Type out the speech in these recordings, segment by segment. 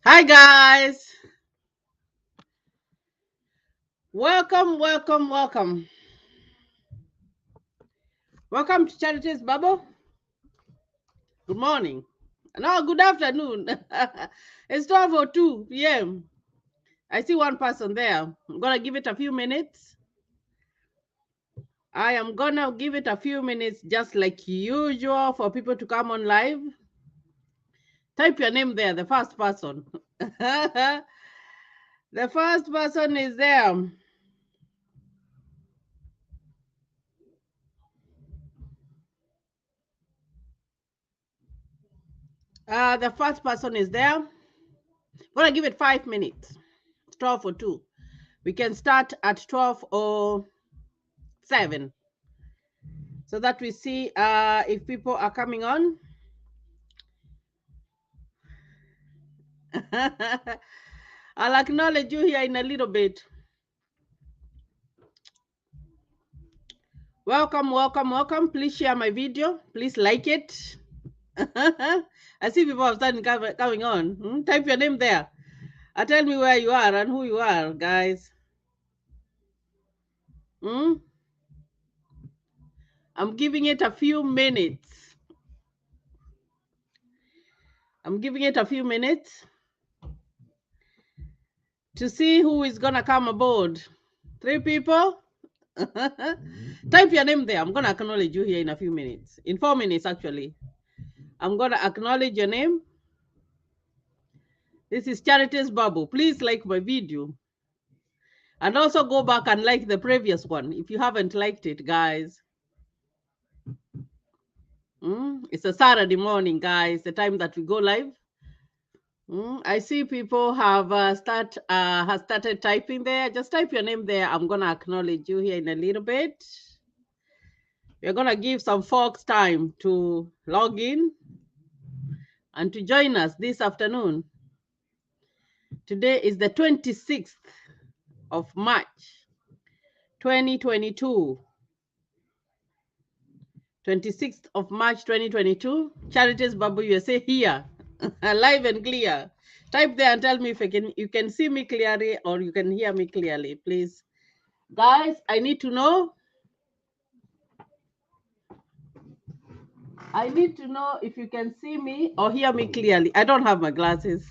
Hi guys, welcome to Charity's Bubble. Good morning. No, good afternoon. It's 12:02 p.m. I see one person there. I'm gonna give it a few minutes. I am gonna give it a few minutes just like usual for people to come on live. Type your name there, the first person. The first person is there. The first person is there. I'm gonna give it 5 minutes. 12:02. We can start at 12:07 so that we see if people are coming on. I'll acknowledge you here in a little bit. Welcome. Please share my video. Please like it. I see people have started coming on. Type your name there. Tell me where you are and who you are, guys. I'm giving it a few minutes. To see who is gonna come aboard. 3 people. Type your name there. I'm gonna acknowledge you here in a few minutes. In 4 minutes, actually. I'm gonna acknowledge your name. This is Charity's Bubble. Please like my video. And also go back and like the previous one if you haven't liked it, guys. It's a Saturday morning, guys, the time that we go live. I see people have started typing there. Just type your name there. I'm gonna acknowledge you here in a little bit. We're gonna give some folks time to log in and to join us this afternoon. Today is the 26th of March, 2022. 26th of March, 2022. Charity's Bubble USA here, live and clear. Type there and tell me if you can see me clearly or you can hear me clearly, please. Guys, I need to know. If you can see me or hear me clearly. I don't have my glasses.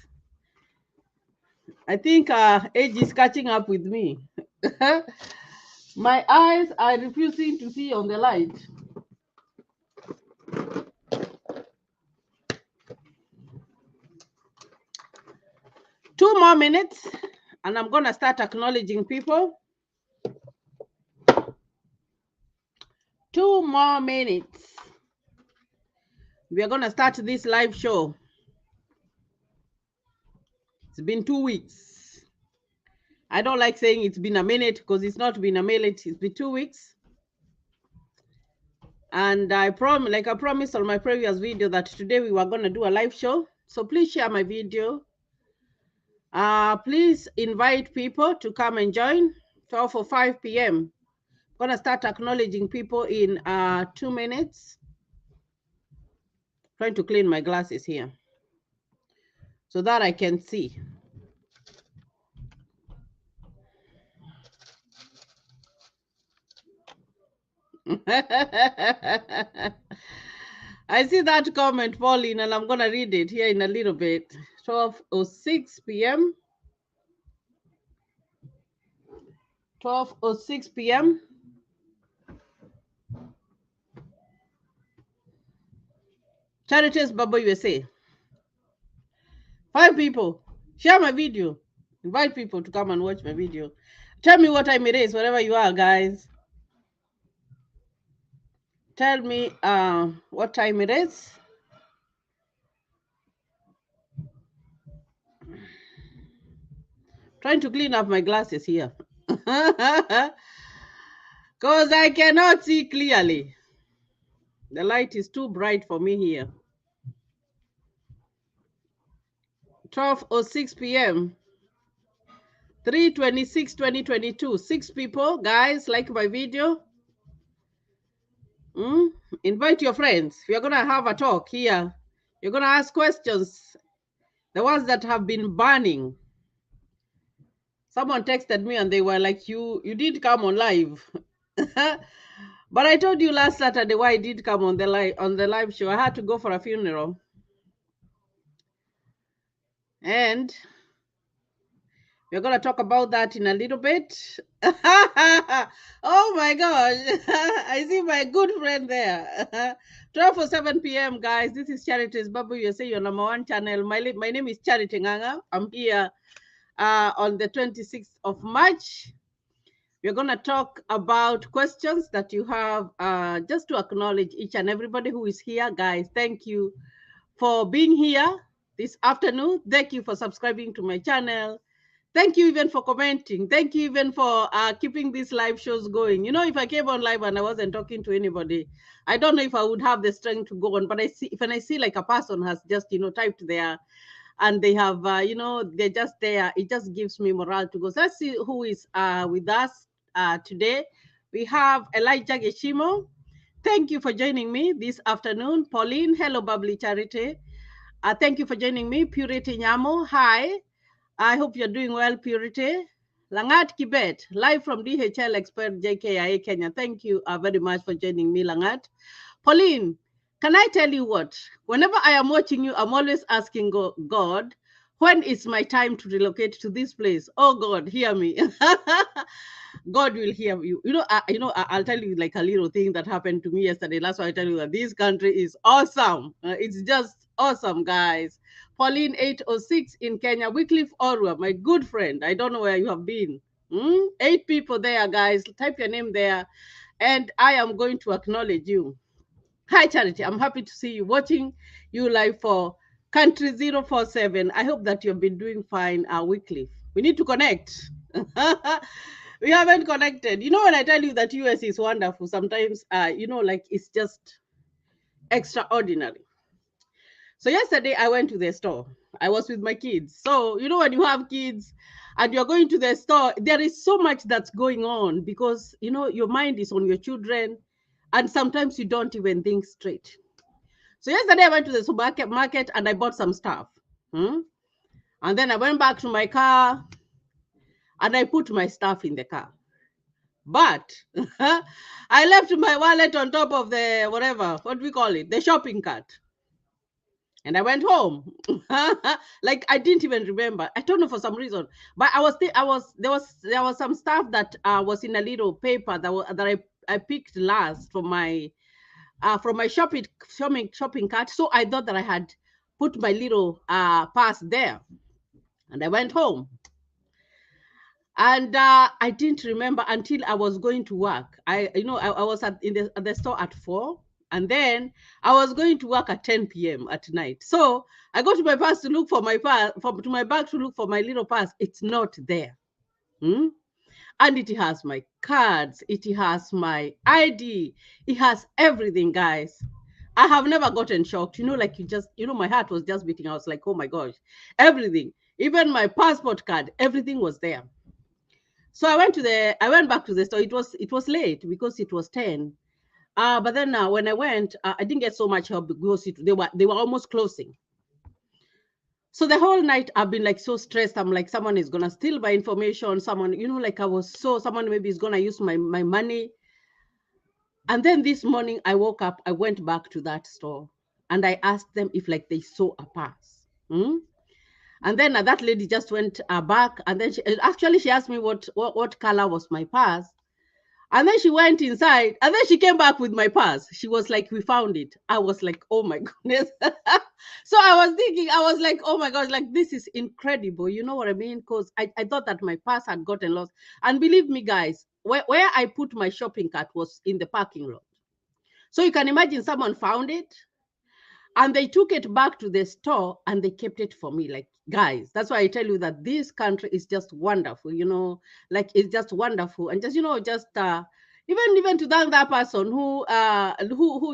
I think age is catching up with me. My eyes are refusing to see on the light. Two more minutes, and I'm going to start acknowledging people. 2 more minutes. We are going to start this live show. It's been 2 weeks. I don't like saying it's been a minute because it's not been a minute. It's been 2 weeks. And I promised on my previous video that today we were going to do a live show. So please share my video. Please invite people to come and join. 12:05 p.m. I'm going to start acknowledging people in 2 minutes. Trying to clean my glasses here so that I can see. I see that comment, Pauline, and I'm going to read it here in a little bit. 12:06 p.m. 12:06 p.m. Charity's Bubble USA. 5 people. Share my video. Invite people to come and watch my video. Tell me what time it is, wherever you are, guys. Tell me what time it is. Trying to clean up my glasses here. Because I cannot see clearly. The light is too bright for me here. 12:06 p.m. 3/26/2022. 6 people, guys, like my video. Invite your friends. We are gonna have a talk here You're gonna ask questions, the ones that have been burning. Someone texted me and they were like, you did come on live. But I told you last Saturday why I did come on the live show. I had to go for a funeral. And we're going to talk about that in a little bit. Oh my gosh. I see my good friend there. 12 for 7 p.m., guys. This is Charity's Babu. You say your number one channel. My name is Charity Nganga. I'm here on the 26th of March. We're going to talk about questions that you have, just to acknowledge each and everybody who is here. Guys, thank you for being here this afternoon. Thank you for subscribing to my channel. Thank you even for commenting. Thank you even for keeping these live shows going. You know, if I came on live and I wasn't talking to anybody, I don't know if I would have the strength to go on. But when I see like a person has just, typed there and they have, they're just there, it just gives me morale to go. So let's see who is with us today. We have Elijah Geshimo. Thank you for joining me this afternoon. Pauline, hello, Bubbly Charity. Thank you for joining me. Purity Nyamo, hi. I hope you're doing well, Purity. Langat Kibet, live from DHL Expert JKIA Kenya. Thank you very much for joining me, Langat. Pauline, can I tell you what? Whenever I am watching you, I'm always asking God, when is my time to relocate to this place? Oh God, hear me. God will hear you. I'll tell you like a little thing that happened to me yesterday. That's why I tell you that this country is awesome. It's just awesome, guys. Pauline 806 in Kenya. Wycliffe Orwa, my good friend. I don't know where you have been. 8 people there, guys. Type your name there. And I am going to acknowledge you. Hi, Charity. I'm happy to see you watching you live for Country 047. I hope that you've been doing fine, Wycliffe. We need to connect. We haven't connected. You know, when I tell you that US is wonderful, sometimes, like it's just extraordinary. So yesterday I went to the store. I was with my kids. So, when you have kids and you're going to the store, there is so much that's going on because, your mind is on your children and sometimes you don't even think straight. So yesterday I went to the supermarket and I bought some stuff. And then I went back to my car and I put my stuff in the car. But I left my wallet on top of the what we call it, the shopping cart. And I went home. Like I didn't even remember. I don't know for some reason. But there was some stuff that was in a little paper that I picked last from my shopping cart. So I thought that I had put my little pass there. And I went home. And I didn't remember until I was going to work. I was at the store at 4, and then I was going to work at 10 p.m. at night. So I go to my purse to look for my pass, to my bag to look for my little pass. It's not there. And it has my cards, it has my ID, it has everything, guys. I have never gotten shocked. Like my heart was just beating. I was like, oh my gosh, everything, even my passport card, everything was there. So I went back to the store. It was late because it was 10. But then when I went, I didn't get so much help because they were almost closing. So the whole night I've been like so stressed. I'm like, someone is gonna steal my information. Someone, like someone maybe is gonna use my money. And then this morning I woke up, I went back to that store and I asked them if like they saw a pass. And then that lady just went back, and then she asked me what color was my purse. And then she went inside, and then she came back with my purse. She was like, we found it. I was like, oh my goodness. So I was thinking, I was like, oh my gosh, like this is incredible. You know what I mean? Because I thought that my purse had gotten lost. And believe me, guys, where I put my shopping cart was in the parking lot. So you can imagine someone found it, and they took it back to the store and they kept it for me. Like, guys, that's why I tell you that this country is just wonderful, like it's just wonderful. And just, even to thank that person who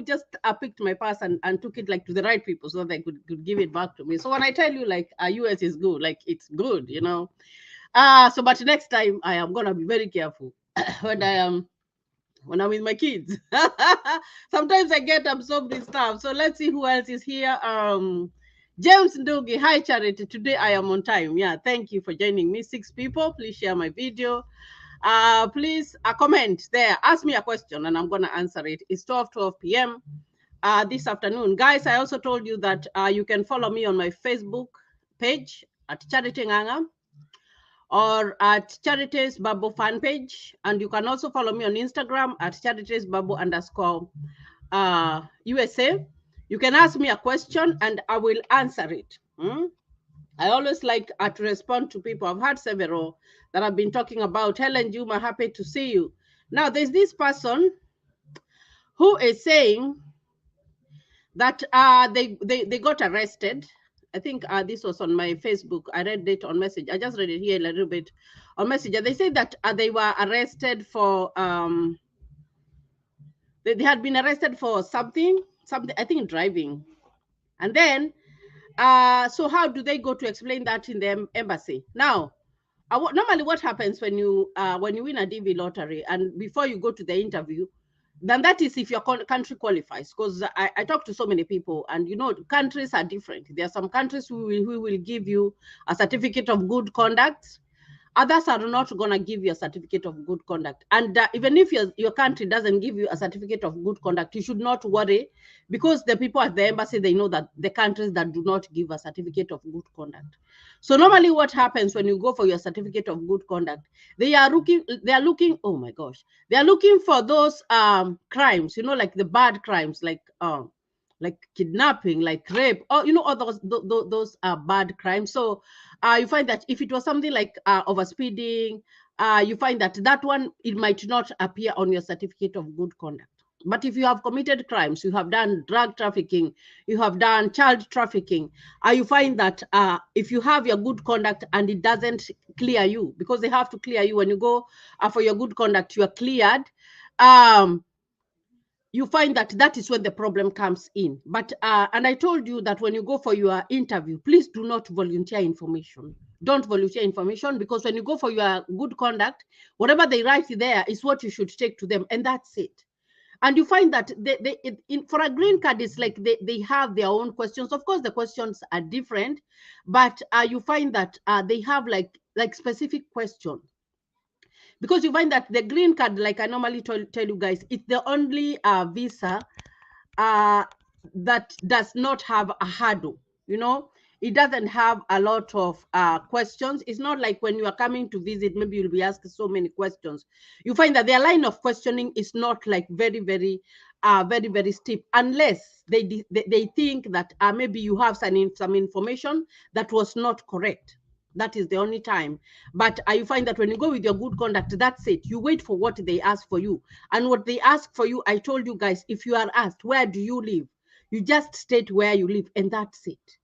just picked my purse and took it like to the right people so that they could give it back to me. So when I tell you like US is good, like it's good, but next time I am going to be very careful when I am when I'm with my kids. Sometimes I get absorbed in stuff. So let's see who else is here. James Ndugi, hi Charity. Today I am on time. Yeah, thank you for joining me. 6 people. Please share my video. Please comment there. Ask me a question and I'm gonna answer it. It's 12 p.m. This afternoon. Guys, I also told you that you can follow me on my Facebook page at Charity Nganga or at Charities Babu fan page. And you can also follow me on Instagram at Charities Babu _ USA. You can ask me a question and I will answer it. I always like to respond to people. I've had several that have been talking about Helen Juma, happy to see you. Now, there's this person who is saying that they got arrested. I think this was on my Facebook. I read it on message. I just read it here a little bit on Messenger. They say that they were arrested for they had been arrested for something I think driving, and then so how do they go to explain that in the embassy now? Normally what happens when you win a Divi lottery and before you go to the interview, then that is if your country qualifies. Because I talk to so many people, and you know, countries are different. There are some countries who will give you a certificate of good conduct. Others are not going to give you a certificate of good conduct. And even if your country doesn't give you a certificate of good conduct, you should not worry, because the people at the embassy, they know that the countries that do not give a certificate of good conduct. So normally what happens when you go for your certificate of good conduct, they are looking, oh my gosh, they are looking for those crimes, you know, like the bad crimes, like kidnapping, like rape, or you know, all those are bad crimes. So you find that if it was something like overspeeding, you find that one, it might not appear on your certificate of good conduct. But if you have committed crimes, you have done drug trafficking, you have done child trafficking, you find that if you have your good conduct and it doesn't clear you, because they have to clear you when you go for your good conduct, you are cleared. You find that is when the problem comes in. But and I told you that when you go for your interview, please do not volunteer information. Don't volunteer information, because when you go for your good conduct, whatever they write there is what you should take to them, and that's it. And you find that for a green card, it's like they have their own questions. Of course, the questions are different, but you find that they have like specific questions. Because you find that the green card, like I normally tell you guys, it's the only visa that does not have a hurdle. You know, it doesn't have a lot of questions. It's not like when you are coming to visit, maybe you'll be asked so many questions. You find that their line of questioning is not like very, very steep, unless they think that maybe you have some information that was not correct. That is the only time. But you find that when you go with your good conduct, that's it. You wait for what they ask for you. And what they ask for you, I told you guys, if you are asked, where do you live? You just state where you live, and that's it.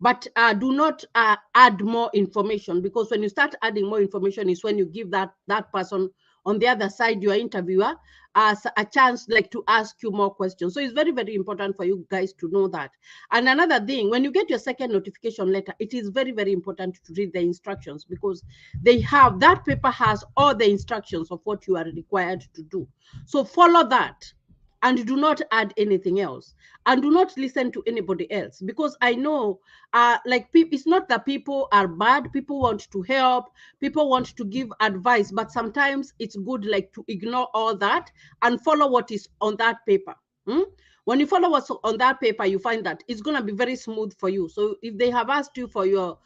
But do not add more information, because when you start adding more information is when you give that person on the other side, your interviewer, a chance like to ask you more questions. So it's very, very important for you guys to know that. And another thing, when you get your second notification letter, it is very, very important to read the instructions, because that paper has all the instructions of what you are required to do. So follow that. And do not add anything else, and do not listen to anybody else, because I know it's not that people are bad. People want to help, people want to give advice, but sometimes it's good like to ignore all that and follow what is on that paper. When you follow what's on that paper, you find that it's going to be very smooth for you. So if they have asked you for your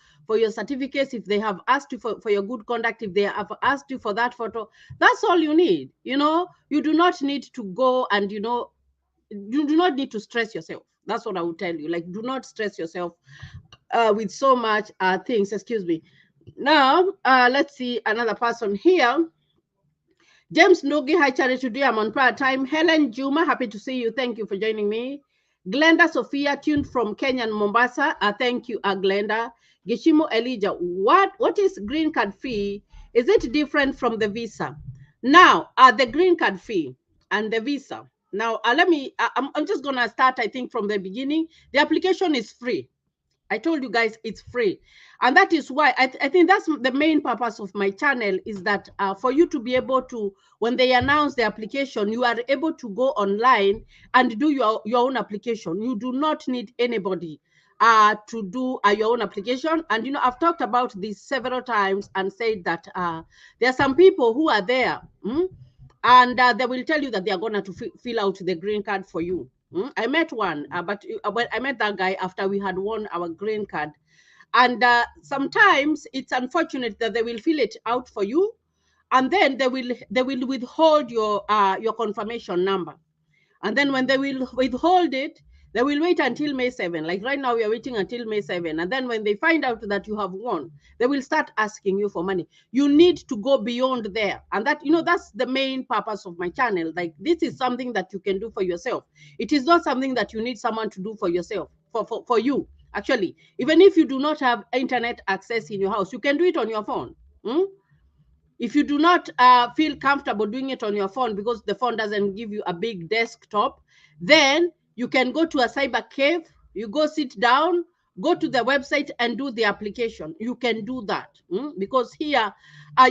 certificates, if they have asked you for your good conduct, if they have asked you for that photo, that's all you need. You know, you do not need to go and, you know, you do not need to stress yourself. That's what I would tell you. Like, do not stress yourself with so much things. Excuse me. Now, let's see another person here. James Nugi, hi Charity, today I'm on prayer time. Helen Juma, happy to see you. Thank you for joining me. Glenda Sophia, tuned from Kenya and Mombasa. Thank you, Glenda. Gishimo Elijah, what is green card fee? Is it different from the visa? Now, the green card fee and the visa. Now, I'm just going to start, I think, from the beginning. The application is free. I told you guys it's free. And that is why I think that's the main purpose of my channel, is that for you to be able to, when they announce the application, you are able to go online and do your own application. You do not need anybody to do your own application. And, you know, I've talked about this several times and said that there are some people who are there, and they will tell you that they are going to fill out the green card for you. I met one, but I met that guy after we had won our green card. And sometimes it's unfortunate that they will fill it out for you, and then they will withhold your confirmation number. And then when they will withhold it, they will wait until May 7. Like right now, we are waiting until May 7. And then when they find out that you have won, they will start asking you for money. You need to go beyond there. And that, you know, that's the main purpose of my channel. Like, this is something that you can do for yourself. It is not something that you need someone to do for yourself, for you. Actually, even if you do not have internet access in your house, you can do it on your phone. If you do not feel comfortable doing it on your phone because the phone doesn't give you a big desktop, then you can go to a cyber cave, you go sit down, go to the website and do the application. You can do that because here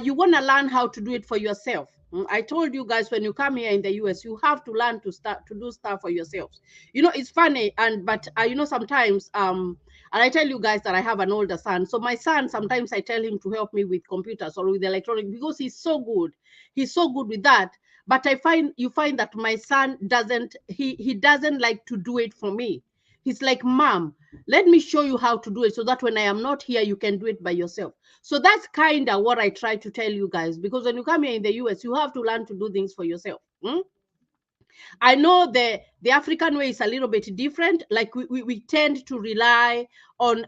you want to learn how to do it for yourself. I told you guys, when you come here in the US, you have to learn to start to do stuff for yourselves. You know, it's funny, but you know, sometimes and I tell you guys that I have an older son. So my son, sometimes I tell him to help me with computers or with electronics because he's so good. He's so good with that. But you find that my son doesn't, he doesn't like to do it for me. He's like, Mom, let me show you how to do it so that when I am not here, you can do it by yourself. So that's kind of what I try to tell you guys, because when you come here in the US, you have to learn to do things for yourself. I know the African way is a little bit different. Like we tend to rely on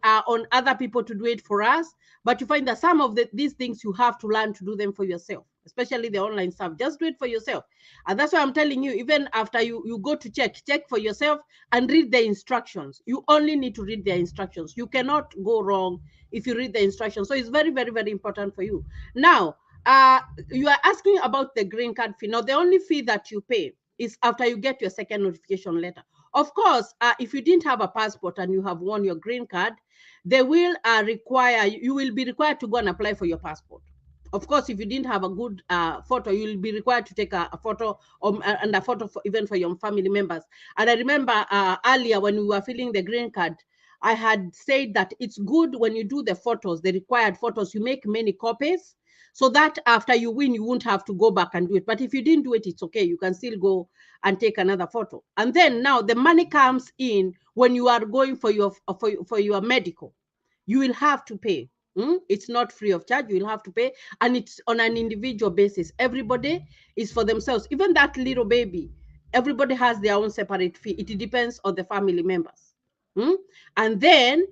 other people to do it for us, but you find that some of these things you have to learn to do them for yourself, especially the online stuff. Just do it for yourself. And that's why I'm telling you, even after you go to check for yourself and read the instructions. You only need to read the instructions. You cannot go wrong if you read the instructions. So it's very, very, very important for you. Now, you are asking about the green card fee. Now, the only fee that you pay is after you get your second notification letter. Of course, if you didn't have a passport and you have won your green card, they will you will be required to go and apply for your passport. Of course, if you didn't have a good photo, you'll be required to take a photo and a photo even for your family members. And I remember earlier when we were filling the green card, I had said that it's good when you do the photos, the required photos, you make many copies, so that after you win, you won't have to go back and do it. But if you didn't do it, it's okay. You can still go and take another photo. And then now the money comes in when you are going for your medical. You will have to pay. It's not free of charge. You will have to pay, and it's on an individual basis. Everybody is for themselves. Even that little baby, everybody has their own separate fee. It depends on the family members. And then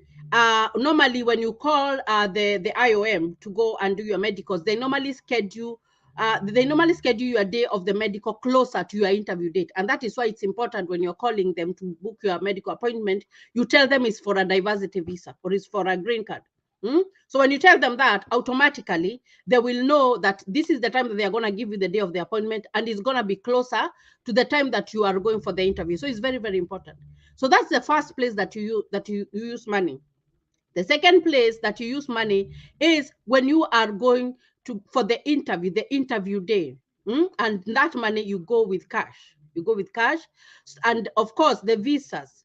normally when you call the IOM to go and do your medicals, they normally schedule your day of the medical closer to your interview date. And that is why it's important when you're calling them to book your medical appointment, you tell them it's for a diversity visa or it's for a green card. So when you tell them that, automatically they will know that this is the time that they are going to give you the day of the appointment, and it's going to be closer to the time that you are going for the interview. So it's very, very important. So that's the first place that you use money. The second place that you use money is when you are going for the interview day. And that money you go with cash. You go with cash. And of course, the visas,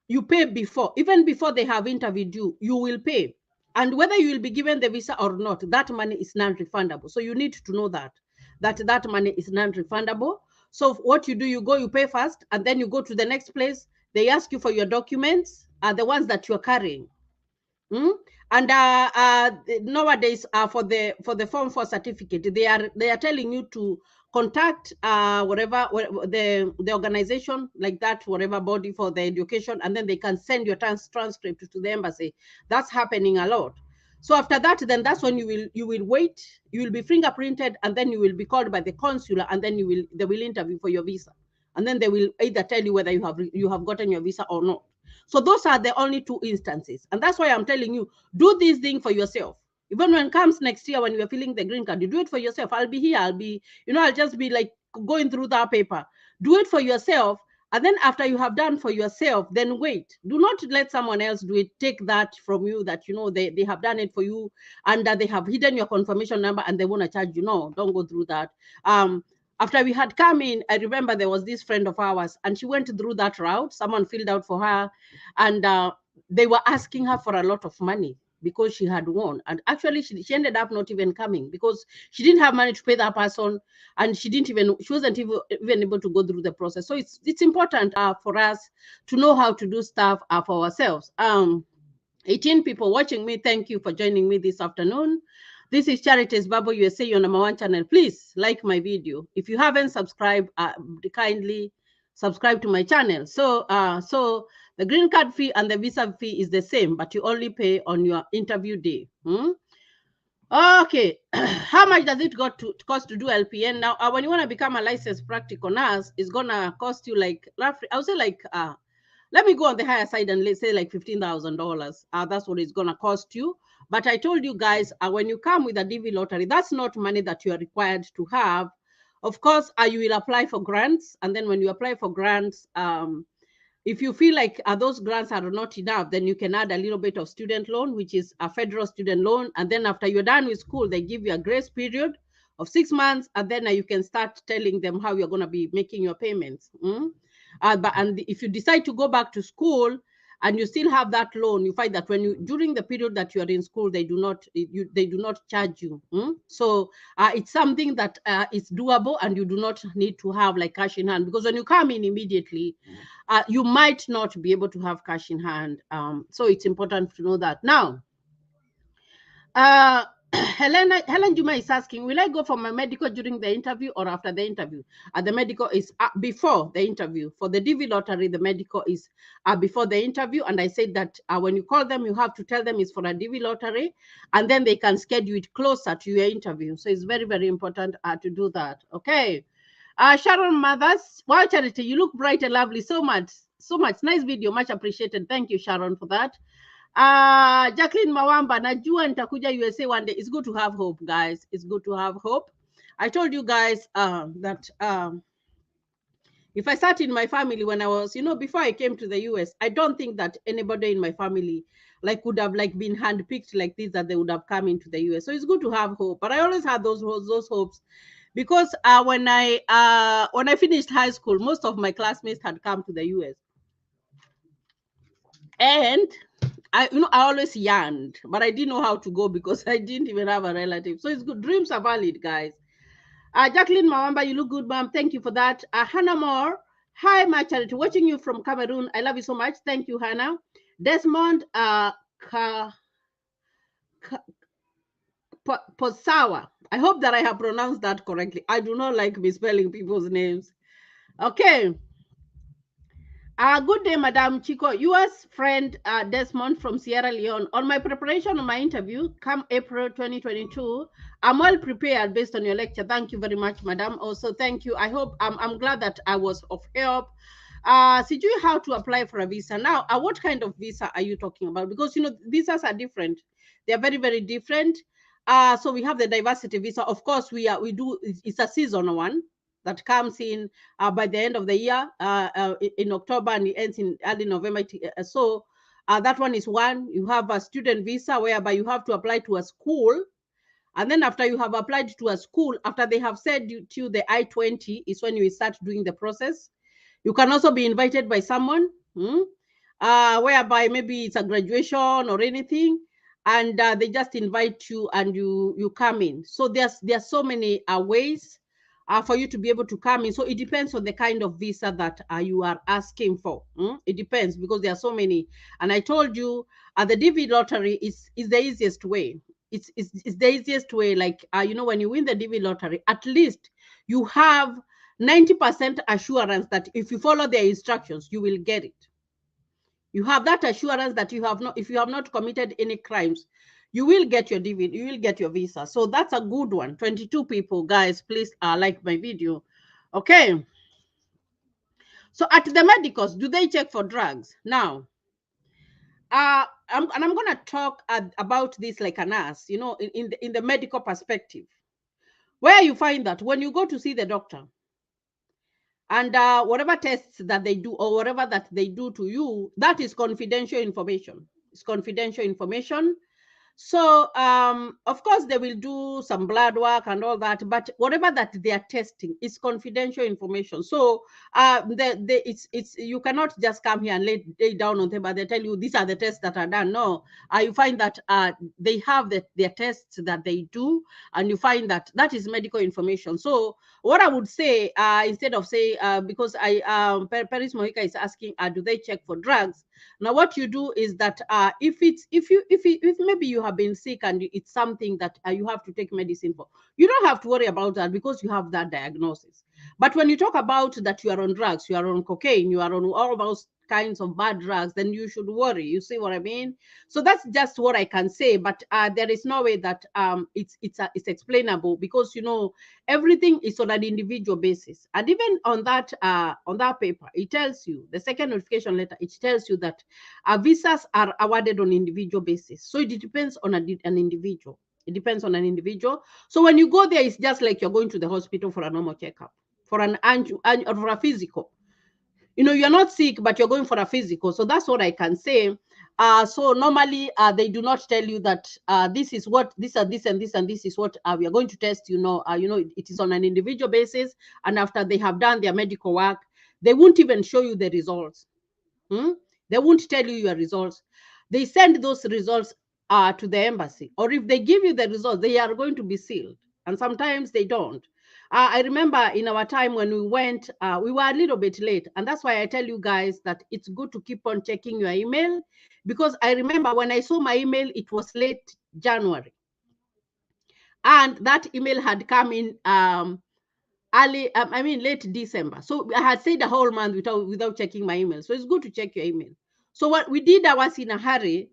you pay before. Even before they have interviewed you, you will pay. And whether you will be given the visa or not, that money is non-refundable. So you need to know that money is non-refundable. So what you do, you pay first, and then you go to the next place. They ask you for your documents, the ones that you're carrying. And nowadays, for the Form 4 certificate, they are telling you to contact whatever the organization like that, whatever body for the education, and then they can send your transcript to the embassy. That's happening a lot. So after that, then that's when you will wait. You will be fingerprinted, and then you will be called by the consular, and then they will interview for your visa, and then they will either tell you whether you have gotten your visa or not. So those are the only two instances. And that's why I'm telling you, do this thing for yourself. Even when it comes next year, when you're filling the green card, you do it for yourself. I'll be here. I'll just be like going through that paper. Do it for yourself. And then after you have done for yourself, then wait. Do not let someone else do it. Take that from you that you know they have done it for you and that they have hidden your confirmation number and they want to charge you. No, don't go through that. After we had come in, I remember there was this friend of ours and she went through that route. Someone filled out for her and they were asking her for a lot of money because she had won. And actually, she ended up not even coming because she didn't have money to pay that person, and she wasn't even able to go through the process. So it's important for us to know how to do stuff for ourselves. 18 people watching me, thank you for joining me this afternoon. This is Charities Bible USA, your #1 channel. Please like my video. If you haven't subscribed, kindly subscribe to my channel. So the green card fee and the visa fee is the same, but you only pay on your interview day. Okay, how much does it cost to do LPN? Now, when you want to become a licensed practical nurse, it's gonna cost you like roughly, I would say like let me go on the higher side and let's say like $15,000. That's what it's gonna cost you. But I told you guys, when you come with a Divi lottery, that's not money that you are required to have. Of course, you will apply for grants, and then when you apply for grants, if you feel like those grants are not enough, then you can add a little bit of student loan, which is a federal student loan. And then after you're done with school, they give you a grace period of 6 months. And then you can start telling them how you're going to be making your payments. And if you decide to go back to school and you still have that loan, you find that during the period that you are in school, they do not charge you. So it's something that is doable, and you do not need to have like cash in hand, because when you come in immediately, you might not be able to have cash in hand. So it's important to know that. Now, Helen Juma is asking, will I go for my medical during the interview or after the interview? The medical is before the interview. For the Divi lottery, the medical is before the interview. And I said that when you call them, you have to tell them it's for a Divi lottery, and then they can schedule it closer to your interview. So it's very, very important to do that. Okay. Sharon Mothers, wow, Charity, you look bright and lovely. So much. Nice video, much appreciated. Thank you, Sharon, for that. Jacqueline Mawamba, najua nitakuja USA one day. It's good to have hope, guys. It's good to have hope. I told you guys that if I sat in my family when I was, before I came to the US, I don't think that anybody in my family would have been handpicked like this, that they would have come into the US. So it's good to have hope. But I always had those hopes, because when I finished high school, most of my classmates had come to the US, and I always yearned, but I didn't know how to go because I didn't even have a relative. So it's good. Dreams are valid, guys. Jacqueline Mawamba, you look good, ma'am. Thank you for that. Hannah Moore, hi, my charity. Watching you from Cameroon. I love you so much. Thank you, Hannah. Desmond Posawa. I hope that I have pronounced that correctly. I do not like misspelling people's names. Okay. Good day, Madam Chico. U.S. friend Desmond from Sierra Leone. On my preparation of my interview, come April 2022, I'm well prepared based on your lecture. Thank you very much, Madam. Also, thank you. I hope I'm glad that I was of help. Sijui how to apply for a visa. Now, what kind of visa are you talking about? Because, visas are different. They are very, very different. So we have the diversity visa. Of course, it's a seasonal one that comes in by the end of the year, in October, and it ends in early November. So that one is one. You have a student visa whereby you have to apply to a school. And then after you have applied to a school, after they have said to you the I-20 is when you start doing the process. You can also be invited by someone, whereby maybe it's a graduation or anything, and they just invite you and you come in. So there's so many ways for you to be able to come in. So it depends on the kind of visa that you are asking for. It depends, because there are so many. And I told you, the Divi lottery is the easiest way. It's the easiest way. When you win the Divi lottery, at least you have 90% assurance that if you follow their instructions, you will get it. You have that assurance that if you have not committed any crimes, you will get your DV, you will get your visa. So that's a good one. 22 people, guys, please like my video. Okay. So at the medicals, do they check for drugs? Now, I'm going to talk about this like a nurse, in the medical perspective, where you find that when you go to see the doctor, And whatever tests that they do or whatever that they do to you, that is confidential information. It's confidential information. So, of course, they will do some blood work and all that, but whatever that they are testing is confidential information. So, it's you cannot just come here and lay down on table. They tell you these are the tests that are done. No, you find that they have their tests that they do, and you find that that is medical information. So, what I would say, instead of say, because Paris Mohica is asking, do they check for drugs? Now, what you do is that if maybe you have been sick and it's something that you have to take medicine for, you don't have to worry about that because you have that diagnosis. But when you talk about that you are on drugs, you are on cocaine, you are on all those kinds of bad drugs, then you should worry. You see what I mean? So that's just what I can say. But there is no way that it's explainable because everything is on an individual basis. And even on that paper, it tells you, the second notification letter, it tells you that visas are awarded on individual basis. So it depends on an individual. It depends on an individual. So when you go there, it's just like you're going to the hospital for a normal checkup, for for a physical. You're not sick, but you're going for a physical. So that's what I can say. So normally they do not tell you that this is what this and this and this and this is what we are going to test. It is on an individual basis, and after they have done their medical work, they won't even show you the results. They won't tell you your results. They send those results to the embassy, or if they give you the results, they are going to be sealed, and sometimes they don't. I remember in our time when we went, we were a little bit late. And that's why I tell you guys that it's good to keep on checking your email. Because I remember when I saw my email, it was late January. And that email had come in late December. So I had stayed the whole month without checking my email. So it's good to check your email. So what we did, I was in a hurry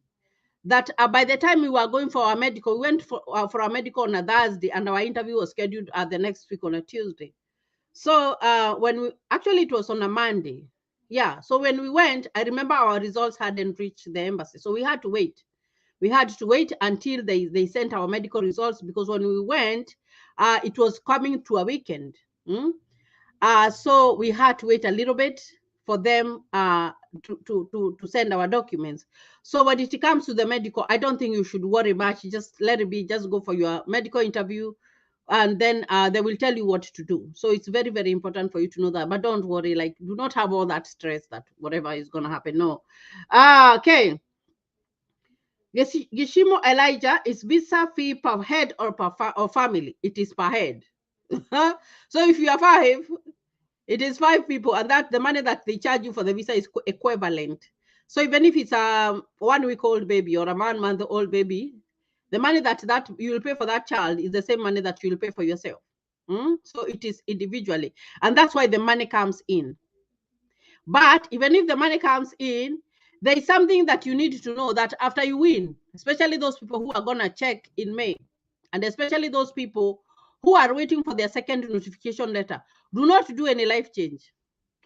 that by the time we were going for our medical, we went for our medical on a Thursday, and our interview was scheduled the next week on a Tuesday. So it was on a Monday. Yeah. So when we went, I remember our results hadn't reached the embassy. So we had to wait. We had to wait until they sent our medical results, because when we went, it was coming to a weekend. So we had to wait a little bit for them to send our documents. So when it comes to the medical, I don't think you should worry much. Just let it be. Just go for your medical interview, and then they will tell you what to do. So it's very, very important for you to know that. But don't worry, do not have all that stress that whatever is going to happen. No. Okay. Gishimo Elijah, is visa fee per head or or family? It is per head. So if you are 5, it is 5 people, and that the money that they charge you for the visa is equivalent. So even if it's a 1-week-old baby or a 1-month-old baby, the money that you will pay for that child is the same money that you will pay for yourself. So it is individually, and that's why the money comes in. But even if the money comes in, there is something that you need to know, that after you win, especially those people who are going to check in May, and especially those people who are waiting for their second notification letter, do not do any life change.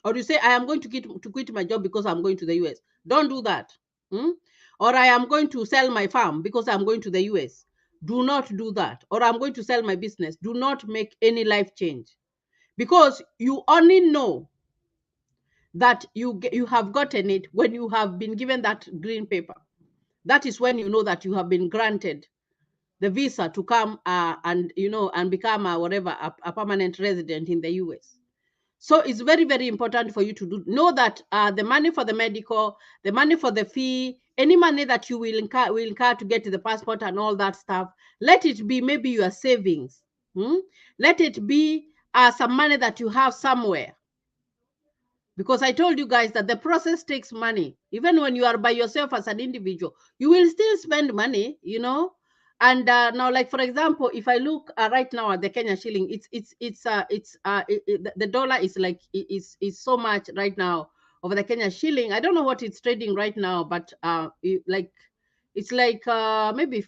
Or you say, I am going to quit my job because I'm going to the US. Don't do that. Or I am going to sell my farm because I'm going to the US. Do not do that. Or I'm going to sell my business. Do not make any life change, because you only know that you have gotten it when you have been given that green paper. That is when you know that you have been granted the visa to come and become a permanent resident in the US. So it's very, very important for you to know that the money for the medical, the money for the fee, any money that you will incur to get the passport and all that stuff, let it be maybe your savings. Let it be some money that you have somewhere. Because I told you guys that the process takes money. Even when you are by yourself as an individual, you will still spend money, And now, like for example, if I look right now at the Kenya shilling, the dollar is is so much right now over the Kenya shilling. I don't know what it's trading right now, but it's like maybe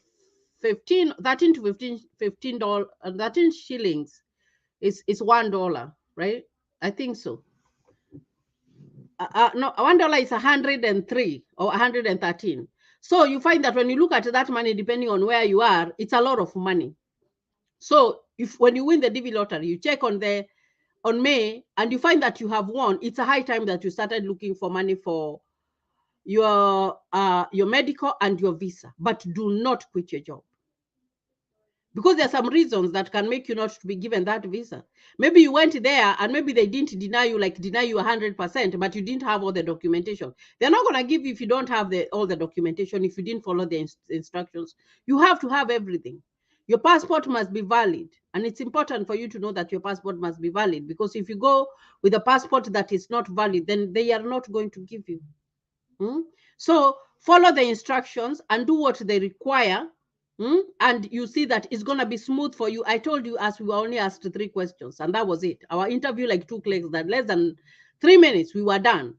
13 to 15 dollars, 13 shillings is $1, right? I think so. No, $1 is 103 or 113. So you find that when you look at that money, depending on where you are, it's a lot of money. So when you win the Divi lottery, you check on there on May and you find that you have won, it's a high time that you started looking for money for your medical and your visa. But do not quit your job, because there are some reasons that can make you not to be given that visa. Maybe you went there and maybe they didn't deny you 100%, but you didn't have all the documentation. They're not going to give you if you don't have all the documentation, if you didn't follow the instructions. You have to have everything. Your passport must be valid, and it's important for you to know that your passport must be valid, because if you go with a passport that is not valid, then they are not going to give you. So follow the instructions and do what they require. And you see that it's going to be smooth for you. I told you, as we were only asked 3 questions, and that was it. Our interview took less than 3 minutes. We were done.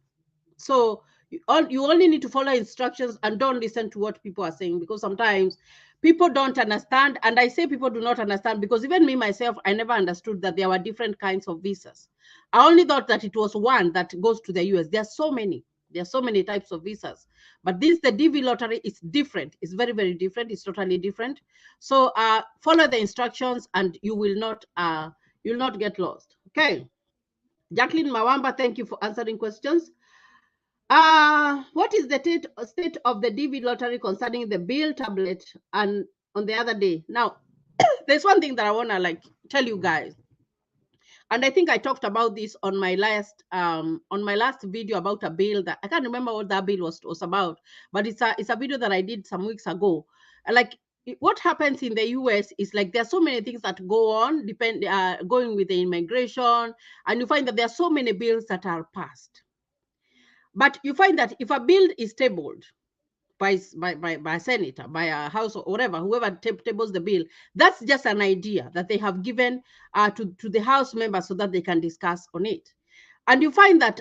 So you only need to follow instructions and don't listen to what people are saying, because sometimes people don't understand. And I say people do not understand because even me myself, I never understood that there were different kinds of visas. I only thought that it was one that goes to the US. There are so many. There are so many types of visas, but the Divi lottery is different. It's very, very different. It's totally different. So follow the instructions and you will not you'll not get lost. Okay. Jacqueline Mawamba, thank you for answering questions. What is the state of the Divi lottery concerning the bill tablet and on the other day? Now, there's one thing that I want to tell you guys. And I think I talked about this on my last video about a bill that I can't remember what that bill was about, but it's a video that I did some weeks ago. What happens in the US is there's so many things that go on going with the immigration, and you find that there are so many bills that are passed. But you find that if a bill is tabled by a senator, by a house, or whatever, whoever tables the bill, that's just an idea that they have given to the house members so that they can discuss on it. And you find that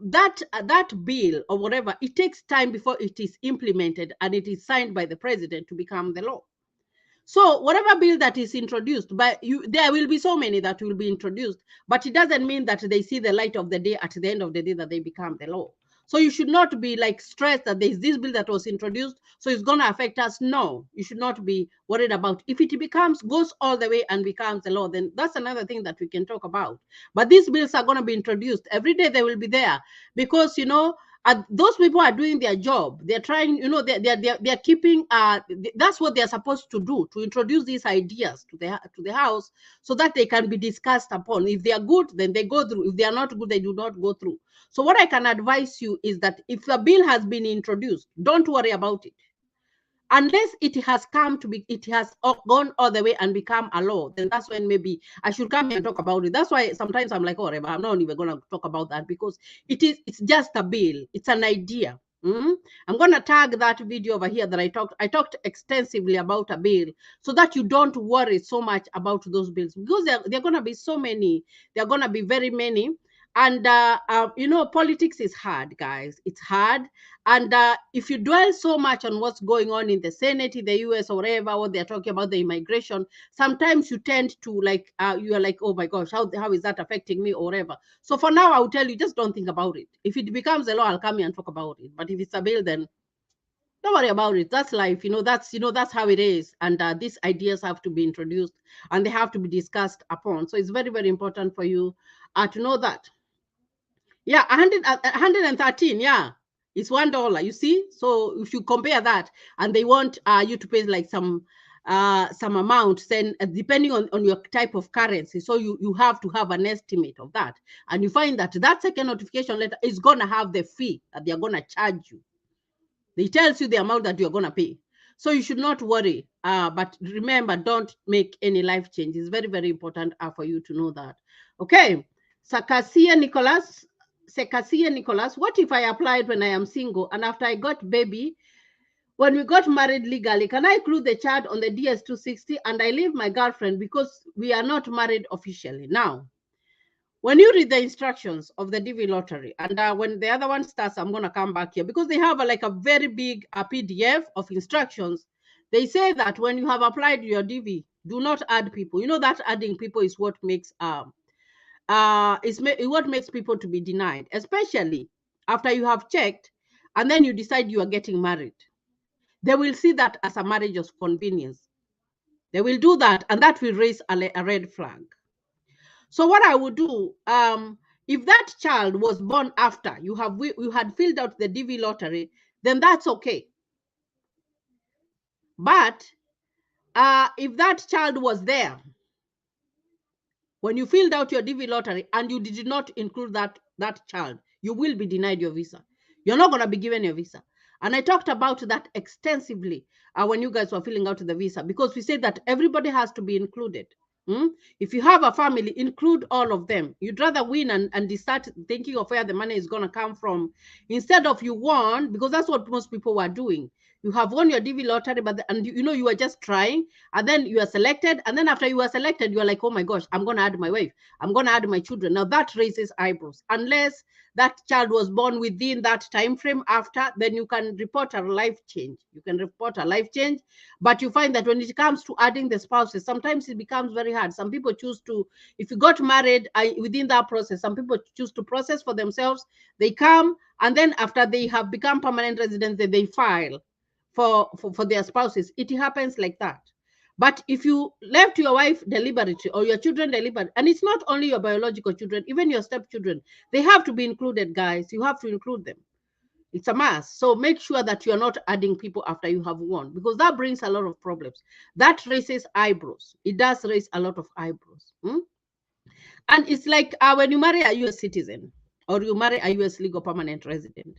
that bill or whatever, it takes time before it is implemented and it is signed by the president to become the law. So whatever bill that is introduced, there will be so many that will be introduced, but it doesn't mean that they see the light of the day at the end of the day that they become the law. So you should not be stressed that there's this bill that was introduced, so it's going to affect us. No, you should not be worried about. If it goes all the way and becomes the law, then that's another thing that we can talk about. But these bills are going to be introduced. Every day they will be there because, those people are doing their job. They're trying, they're keeping, that's what they're supposed to do, to introduce these ideas to the house so that they can be discussed upon. If they are good, then they go through. If they are not good, they do not go through. So what I can advise you is that if a bill has been introduced, don't worry about it. Unless it has gone all the way and become a law, then that's when maybe I should come here and talk about it. That's why sometimes I'm like, oh, I'm not even going to talk about that, because it's just a bill. It's an idea. I'm going to tag that video over here that I talked extensively about a bill, so that you don't worry so much about those bills, because they're going to be so many. They're going to be very many. And politics is hard, guys. It's hard. And if you dwell so much on what's going on in the Senate, in the US, or whatever, what they're talking about, the immigration, sometimes you tend to you are like, oh my gosh, how is that affecting me, or whatever. So for now, I'll tell you, just don't think about it. If it becomes a law, I'll come here and talk about it. But if it's a bill, then don't worry about it. That's life. That's how it is. And these ideas have to be introduced and they have to be discussed upon. So it's very, very important for you to know that. Yeah, 113. Yeah, it's $1. You see, so if you compare that, and they want you to pay some amount, then depending on your type of currency, so you have to have an estimate of that, and you find that second notification letter is gonna have the fee that they are gonna charge you. They tells you the amount that you're gonna pay, so you should not worry. But remember, don't make any life change. It's very, very important for you to know that. Okay, Sakasia Nicholas. What if I applied when I am single and after I got baby, when we got married legally, can I include the child on the DS-260 and I leave my girlfriend because we are not married officially? Now, when you read the instructions of the Divi lottery, and when the other one starts, I'm going to come back here because they have a very big PDF of instructions. They say that when you have applied your Divi, do not add people. You know that adding people is what makes what makes people to be denied, especially after you have checked and then you decide you are getting married. They will see that as a marriage of convenience. They will do that, and that will raise a red flag. So what I would do, if that child was born after you had filled out the Divi lottery, then that's okay. But if that child was there when you filled out your Divi lottery and you did not include that child, you will be denied your visa. You're not going to be given your visa. And I talked about that extensively when you guys were filling out the visa, because we said that everybody has to be included. If you have a family, include all of them. You'd rather win and start thinking of where the money is going to come from instead of you won, because that's what most people were doing. You have won your Divi lottery, but you are just trying, and then you are selected, and then after you are selected, you are like, oh my gosh, I'm going to add my wife, I'm going to add my children. Now that raises eyebrows. Unless that child was born within that time frame after, then you can report a life change. You can report a life change, but you find that when it comes to adding the spouses, sometimes it becomes very hard. Some people choose to, if you got married within that process, some people choose to process for themselves. They come, and then after they have become permanent residents, they file for their spouses. It happens like that. But if you left your wife deliberately or your children deliberately, and it's not only your biological children, even your stepchildren, they have to be included, guys. You have to include them. It's a must. So make sure that you're not adding people after you have won, because that brings a lot of problems. That raises eyebrows. It does raise a lot of eyebrows. And it's like when you marry a U.S. citizen or you marry a U.S. legal permanent resident.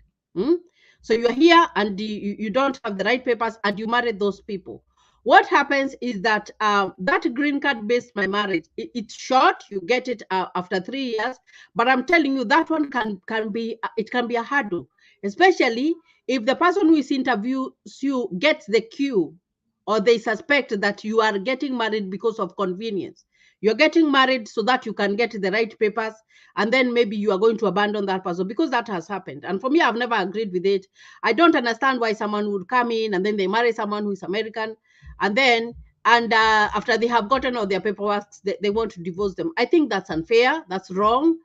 So you're here and you don't have the right papers and you marry those people. What happens is that that green card based my marriage, it's short. You get it after 3 years, but I'm telling you that one can be a hurdle, especially if the person who is interviews you gets the cue, or they suspect that you are getting married because of convenience. You're getting married so that you can get the right papers, and then maybe you are going to abandon that person, because that has happened. And for me, I've never agreed with it. I don't understand why someone would come in and then they marry someone who is American, and then after they have gotten all their paperwork, they want to divorce them. I think that's unfair. That's wrong.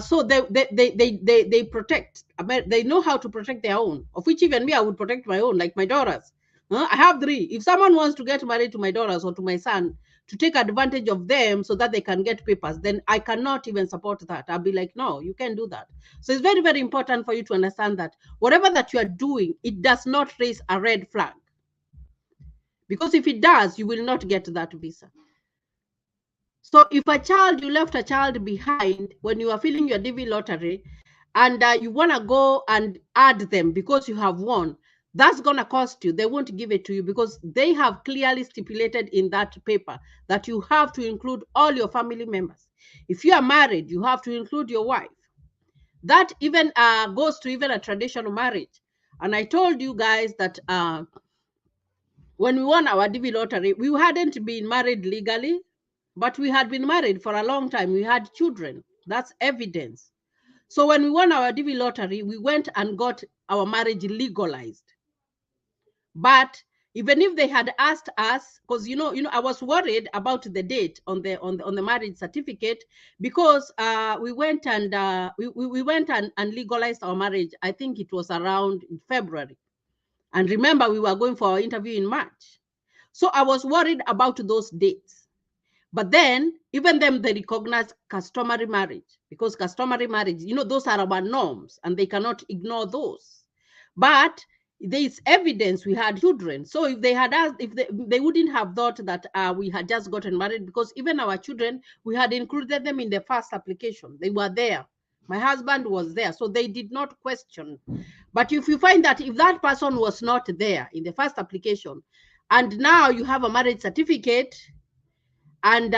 So they protect. They know how to protect their own, of which even me, I would protect my own, like my daughters. I have 3. If someone wants to get married to my daughters or to my son to take advantage of them so that they can get papers, then I cannot even support that. I'll be like, no, you can't do that. So it's very, very important for you to understand that whatever that you are doing, it does not raise a red flag. Because if it does, you will not get that visa. So if you left a child behind when you are filling your Divi lottery, and you want to go and add them because you have won, that's going to cost you. They won't give it to you, because they have clearly stipulated in that paper that you have to include all your family members. If you are married, you have to include your wife. That even goes to even a traditional marriage. And I told you guys that when we won our Divi lottery, we hadn't been married legally, but we had been married for a long time. We had children. That's evidence. So when we won our Divi lottery, we went and got our marriage legalized. But even if they had asked us, because I was worried about the date on the marriage certificate, because we went and we went and legalized our marriage. I think it was around February, and remember we were going for our interview in March. So I was worried about those dates. But then, even them, they recognize customary marriage, because customary marriage, those are our norms and they cannot ignore those. But there is evidence we had children. So if they had asked, if they wouldn't have thought that we had just gotten married, because even our children, we had included them in the first application. They were there. My husband was there. So they did not question. But if you find that if that person was not there in the first application, and now you have a marriage certificate, and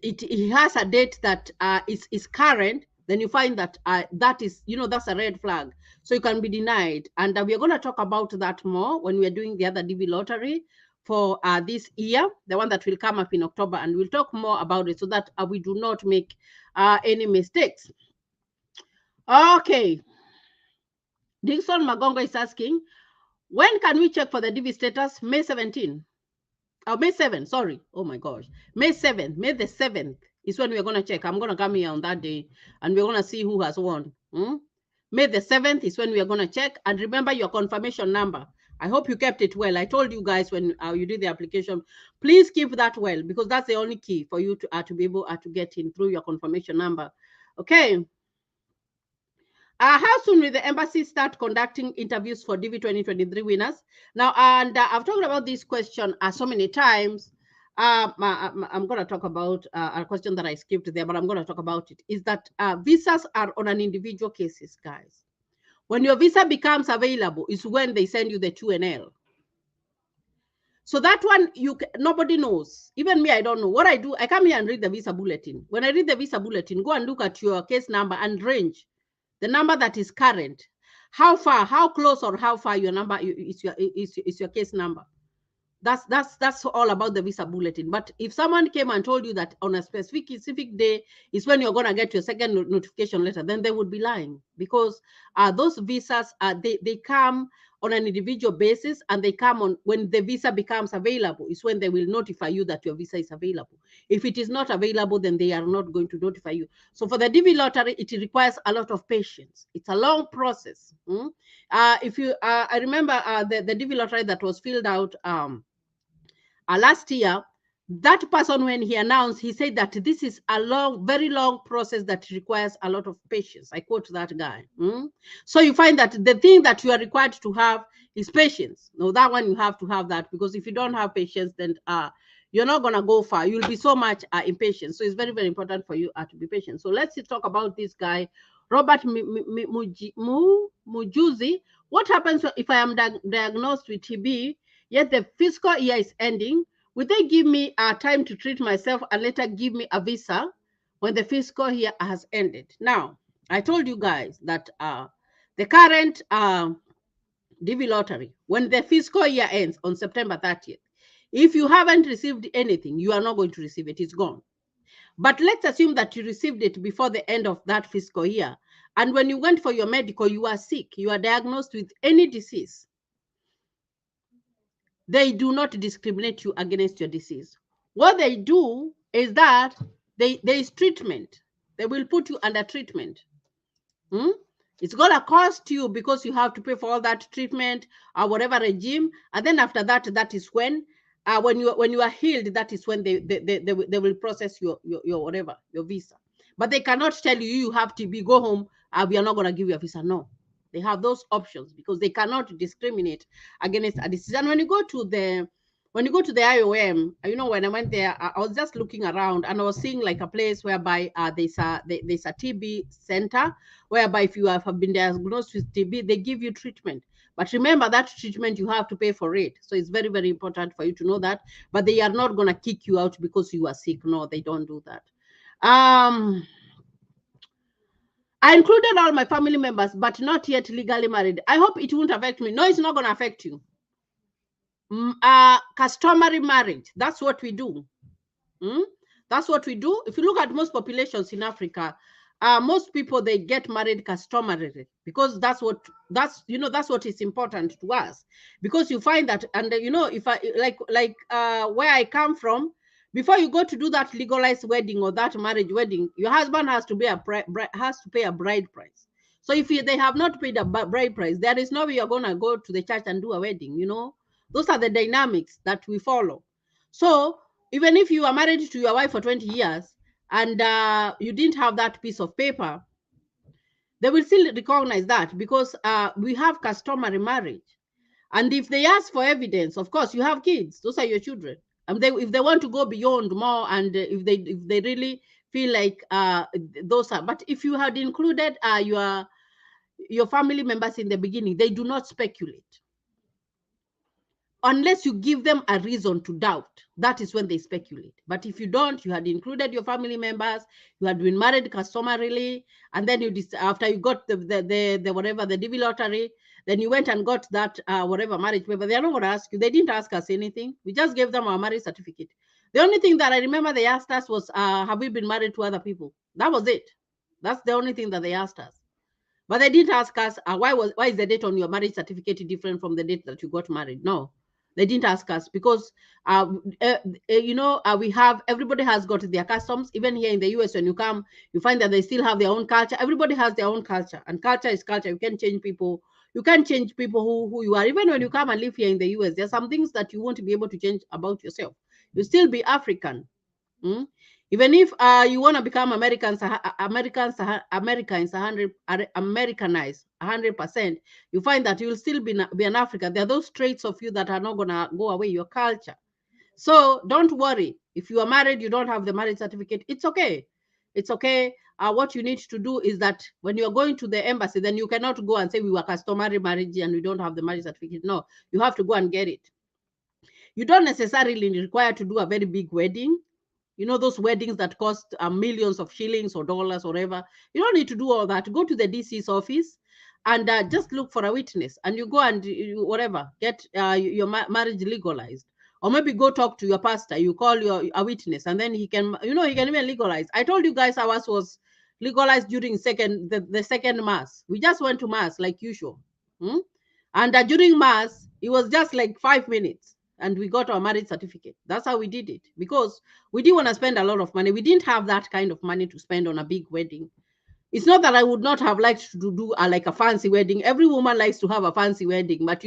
it has a date that is current, then you find that that is, that's a red flag. So you can be denied. And we are going to talk about that more when we are doing the other Divi lottery for this year, the one that will come up in October, and we'll talk more about it so that we do not make any mistakes. Okay. Dixon Magongo is asking, when can we check for the Divi status? May 17. Oh, May 7th, sorry. Oh my gosh. May 7th, May the 7th is when we're going to check. I'm going to come here on that day and we're going to see who has won. May the 7th is when we are going to check. And remember your confirmation number. I hope you kept it well. I told you guys when you did the application, please keep that well, because that's the only key for you to be able to get in through your confirmation number. Okay. How soon will the embassy start conducting interviews for Divi 2023 winners? Now, and I've talked about this question so many times. I'm going to talk about a question that I skipped there, but I'm going to talk about it. Is that visas are on an individual cases, guys. When your visa becomes available is when they send you the 2NL. So that one, nobody knows. Even me, I don't know. What I do, I come here and read the visa bulletin. When I read the visa bulletin, go and look at your case number and range the number that is current. How far, how close, or how far your number is your case number. That's all about the visa bulletin. But if someone came and told you that on a specific day is when you're going to get your second notification letter, then they would be lying, because those visas they come on an individual basis, and they come on when the visa becomes available is when they will notify you that your visa is available. If it is not available, then they are not going to notify you. So for the Divi lottery, it requires a lot of patience. It's a long process. If you I remember the Divi lottery that was filled out last year, that person, when he announced, he said that this is a long, very long process that requires a lot of patience. I quote that guy. So you find that the thing that you are required to have is patience. No, that one you have to have that, because if you don't have patience, then you're not going to go far. You'll be so much impatient. So it's very, very important for you to be patient. So let's talk about this guy, Robert Mujuzi. What happens if I am diagnosed with TB, yet the fiscal year is ending? Will they give me time to treat myself and later give me a visa when the fiscal year has ended? Now, I told you guys that the current Divi lottery, when the fiscal year ends on September 30th, if you haven't received anything, you are not going to receive it. It's gone. But let's assume that you received it before the end of that fiscal year. And when you went for your medical, you are sick, you are diagnosed with any disease. They do not discriminate you against your disease. What they do is that there is treatment. They will put you under treatment. It's going to cost you, because you have to pay for all that treatment or whatever regime. And then after that, that is when you are healed, that is when they will process your whatever, your visa. But they cannot tell you have to go home. We are not going to give you a visa. No. They have those options, because they cannot discriminate against a disease. And when you go to the IOM, when I went there, I was just looking around, and I was seeing like a place whereby there's a TB center, whereby if you have been diagnosed with TB, they give you treatment. But remember, that treatment, you have to pay for it. So it's very, very important for you to know that. But they are not going to kick you out because you are sick. No, they don't do that. I included all my family members, but not yet legally married. I hope it won't affect me. No, it's not going to affect you. Customary marriage, that's what we do. That's what we do. If you look at most populations in Africa, most people, they get married customarily, because that's what is important to us. Because you find that, and if I like where I come from, before you go to do that legalized wedding or that marriage wedding, your husband has to pay a bride price. So if they have not paid a bride price, there is no way you're going to go to the church and do a wedding. Those are the dynamics that we follow. So even if you are married to your wife for 20 years and you didn't have that piece of paper, they will still recognize that, because we have customary marriage. And if they ask for evidence, of course, you have kids. Those are your children. And if they want to go beyond more, and if they really feel like those are, but if you had included your family members in the beginning, they do not speculate. Unless you give them a reason to doubt, that is when they speculate. But if you don't, you had included your family members, you had been married customarily, and then after you got the whatever, the Divi lottery, then you went and got that whatever marriage paper. They are not going to ask you. They didn't ask us anything. We just gave them our marriage certificate. The only thing that I remember they asked us was, have we been married to other people? That was it. That's the only thing that they asked us. But they didn't ask us, why is the date on your marriage certificate different from the date that you got married? No. They didn't ask us, because, we have, everybody has got their customs. Even here in the US, when you come, you find that they still have their own culture. Everybody has their own culture, and culture is culture. You can't change people. You can't change people who you are. Even when you come and live here in the US, there's some things that you won't be able to change about yourself. You still be African. Mm? Even if you want to become Americans, Americans 100% you find that you'll still be an African. There are those traits of you that are not gonna go away. Your culture. So don't worry. If you are married, you don't have the marriage certificate. It's okay. It's okay. What you need to do is that when you are going to the embassy, then you cannot go and say we were customary marriage and we don't have the marriage certificate. No, you have to go and get it. You don't necessarily require to do a very big wedding. You know, those weddings that cost millions of shillings or dollars or whatever. You don't need to do all that. Go to the DC's office and just look for a witness, and you go and whatever, get your marriage legalized. Or maybe go talk to your pastor. You call a witness, and then he can, he can even legalize. I told you guys ours was legalized during the second mass. We just went to mass like usual. Hmm? And during mass, it was just like 5 minutes and we got our marriage certificate. That's how we did it, because we didn't want to spend a lot of money. We didn't have that kind of money to spend on a big wedding. It's not that I would not have liked to do like a fancy wedding. Every woman likes to have a fancy wedding, but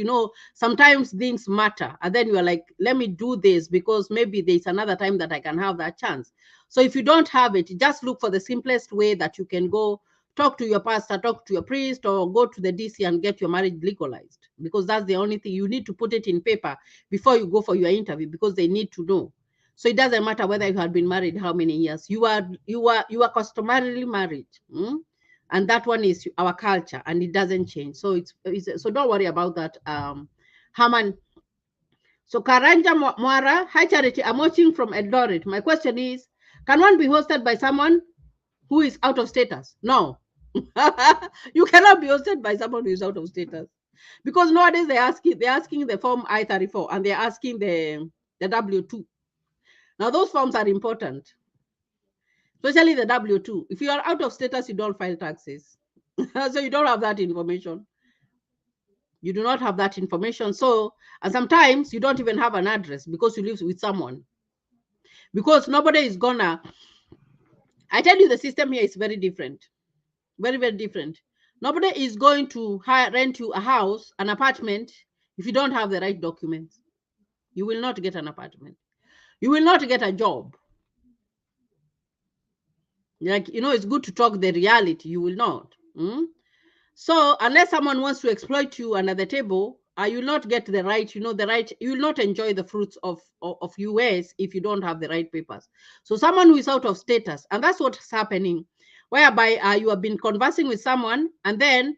sometimes things matter. And then you are like, let me do this because maybe there's another time that I can have that chance. So if you don't have it, just look for the simplest way that you can go. Talk to your pastor, talk to your priest, or go to the DC and get your marriage legalized, because that's the only thing. You need to put it in paper before you go for your interview, because they need to know. So it doesn't matter whether you had been married how many years. You are customarily married. And that one is our culture, and it doesn't change. So so don't worry about that. Haman. So Karanja Mwara, hi Charity, I'm watching from Eldoret. My question is, can one be hosted by someone who is out of status? No. You cannot be hosted by someone who is out of status. Because nowadays they're asking the form I-34 and they're asking the W-2. Now those forms are important, especially the W-2. If you are out of status, you don't file taxes. So you don't have that information. You do not have that information. So, and sometimes you don't even have an address because you live with someone. Because nobody is gonna, I tell you, the system here is very different. Very, very different. Nobody is going to rent you a house, an apartment, if you don't have the right documents. You will not get an apartment. You will not get a job. Like, it's good to talk the reality. You will not. So unless someone wants to exploit you under the table, you will not get the right, you will not enjoy the fruits of US if you don't have the right papers. So someone who is out of status, and that's what's happening, whereby you have been conversing with someone, and then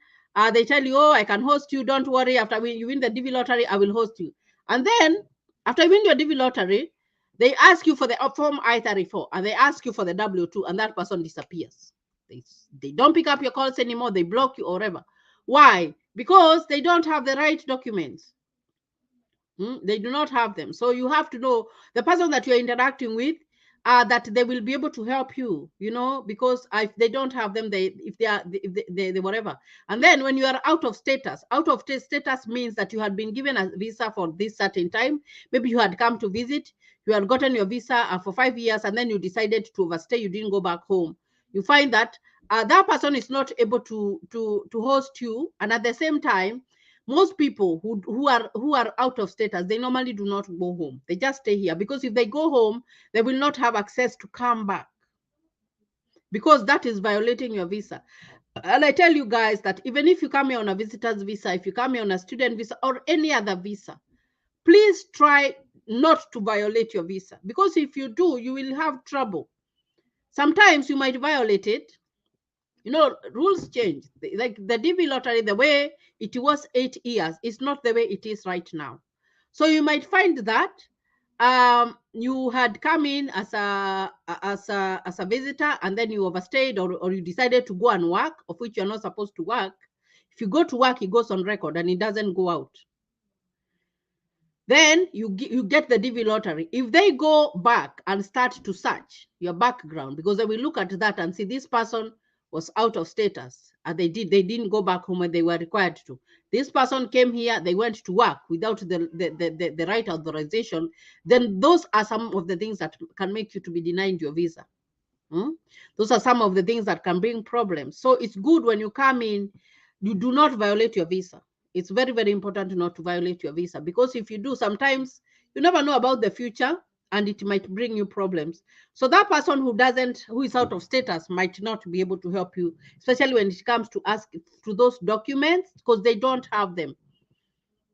they tell you, oh, I can host you, don't worry, after you win the Divi lottery, I will host you. And then after you win your Divi lottery, they ask you for the form I-34, and they ask you for the W-2, and that person disappears. They don't pick up your calls anymore. They block you or whatever. Why? Because they don't have the right documents. They do not have them. So you have to know the person that you're interacting with, that they will be able to help you, because if they don't have them, they whatever. And then when you are out of status means that you had been given a visa for this certain time. Maybe you had come to visit, you had gotten your visa for 5 years, and then you decided to overstay, you didn't go back home. You find that that person is not able to host you, and at the same time, most people who are out of status, they normally do not go home. They just stay here, because if they go home, they will not have access to come back, because that is violating your visa. And I tell you guys that even if you come here on a visitor's visa, if you come here on a student visa or any other visa, please try not to violate your visa, because if you do, you will have trouble. Sometimes you might violate it. Rules change. Like the Divi lottery, the way it was 8 years is not the way it is right now. So you might find that you had come in as a visitor, and then you overstayed, or you decided to go and work, of which you're not supposed to work. If you go to work, it goes on record and it doesn't go out. Then you get the Divi lottery. If they go back and start to search your background, because they will look at that and see this person was out of status, and they didn't go back home when they were required to. This person came here, they went to work without the right authorization. Then those are some of the things that can make you to be denied your visa. Those are some of the things that can bring problems. So it's good when you come in, you do not violate your visa. It's very, very important not to violate your visa, because if you do, sometimes you never know about the future and it might bring you problems. So that person who is out of status might not be able to help you, especially when it comes to ask to those documents, because they don't have them.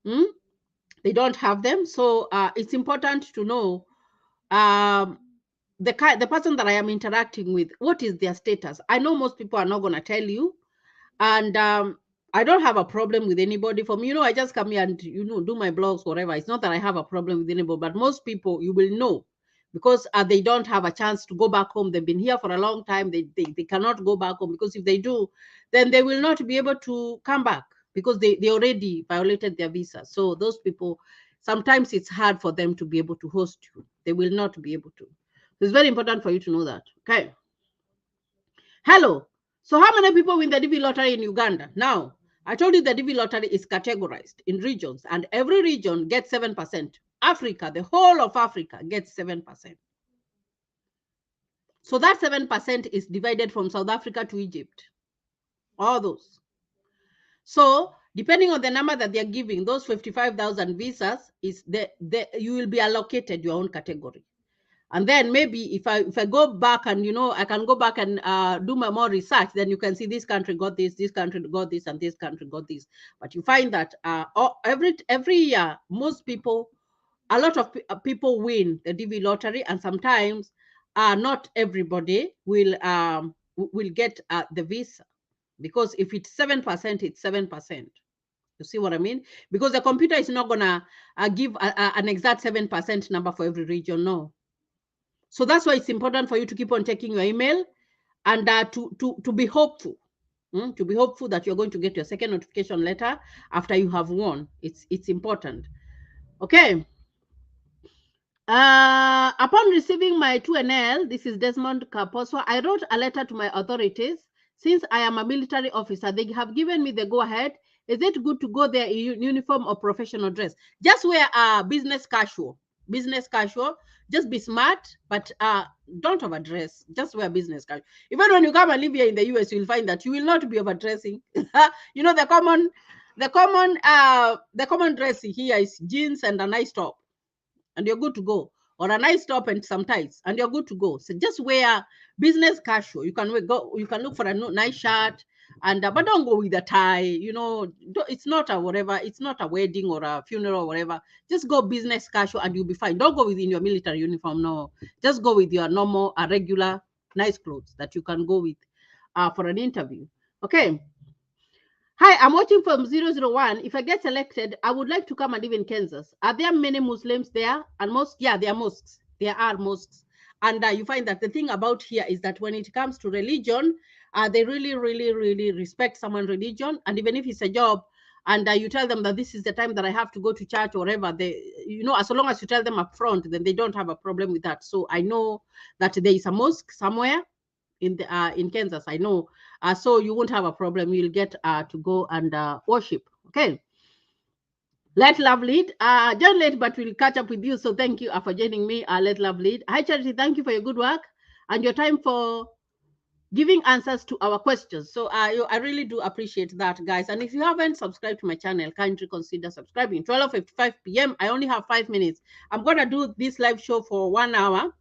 Hmm? They don't have them. So it's important to know um, the person that I am interacting with, what is their status. I know most people are not going to tell you, and I don't have a problem with anybody. For me, I just come here and do my blogs, whatever. It's not that I have a problem with anybody, but most people, you will know, because they don't have a chance to go back home. They've been here for a long time. They cannot go back home, because if they do, then they will not be able to come back, because they already violated their visa. So those people, sometimes it's hard for them to be able to host you. They will not be able to. It's very important for you to know that. Okay. Hello. So how many people win the Divi lottery in Uganda? Now, I told you the Divi lottery is categorized in regions, and every region gets 7%. Africa, the whole of Africa, gets 7%. So that 7% is divided from South Africa to Egypt. All those. So depending on the number that they're giving, those 55,000 visas, you will be allocated your own category. And then maybe if I go back and I can go back and do my more research, then you can see this country got this country got this, and this country got this. But you find that every year, a lot of people win the DV lottery, and sometimes not everybody will get the visa, because if it's 7%, it's 7%. You see what I mean? Because the computer is not gonna give an exact 7% number for every region. No. So that's why it's important for you to keep on checking your email, and to be hopeful. To be hopeful that you're going to get your second notification letter after you have won. It's important. Okay. Upon receiving my 2NL, this is Desmond Kaposo, I wrote a letter to my authorities. Since I am a military officer, they have given me the go-ahead. Is it good to go there in uniform or professional dress? Just wear business casual. Business casual. Just be smart, but don't overdress. Just wear business casual. Even when you come and live here in the US, you'll find that you will not be overdressing. The common dress here is jeans and a nice top, and you're good to go, or a nice top and some ties, and you're good to go. So just wear business casual. You can look for a nice shirt, and but don't go with a tie. It's not a whatever. It's not a wedding or a funeral or whatever. Just go business casual, and you'll be fine. Don't go within your military uniform. No, just go with your normal, regular, nice clothes that you can go with for an interview. Okay. Hi, I'm watching from 001. If I get selected, I would like to come and live in Kansas. Are there many Muslims there? And mosques? Yeah, there are mosques. There are mosques. And you find that the thing about here is that when it comes to religion, they really, really, really respect someone's religion. And even if it's a job, and you tell them that this is the time that I have to go to church or whatever, as long as you tell them up front, then they don't have a problem with that. So I know that there is a mosque somewhere in Kansas. I know. So you won't have a problem. You'll get to go and worship. Okay. Let love lead. John late, but we'll catch up with you. So thank you for joining me. Let love lead. Hi, Charity. Thank you for your good work and your time for giving answers to our questions. So I really do appreciate that, guys. And if you haven't subscribed to my channel, kindly consider subscribing. 12:55 p.m. I only have 5 minutes. I'm gonna do this live show for 1 hour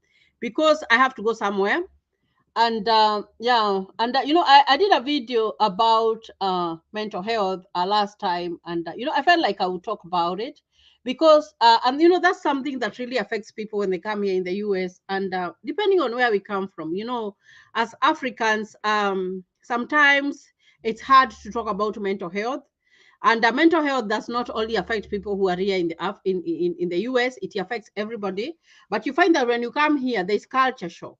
because I have to go somewhere. And I did a video about mental health last time, and I felt like I would talk about it because and that's something that really affects people when they come here in the US. And depending on where we come from, as Africans, sometimes it's hard to talk about mental health. And mental health does not only affect people who are here in the US, it affects everybody. But you find that when you come here, there's culture shock.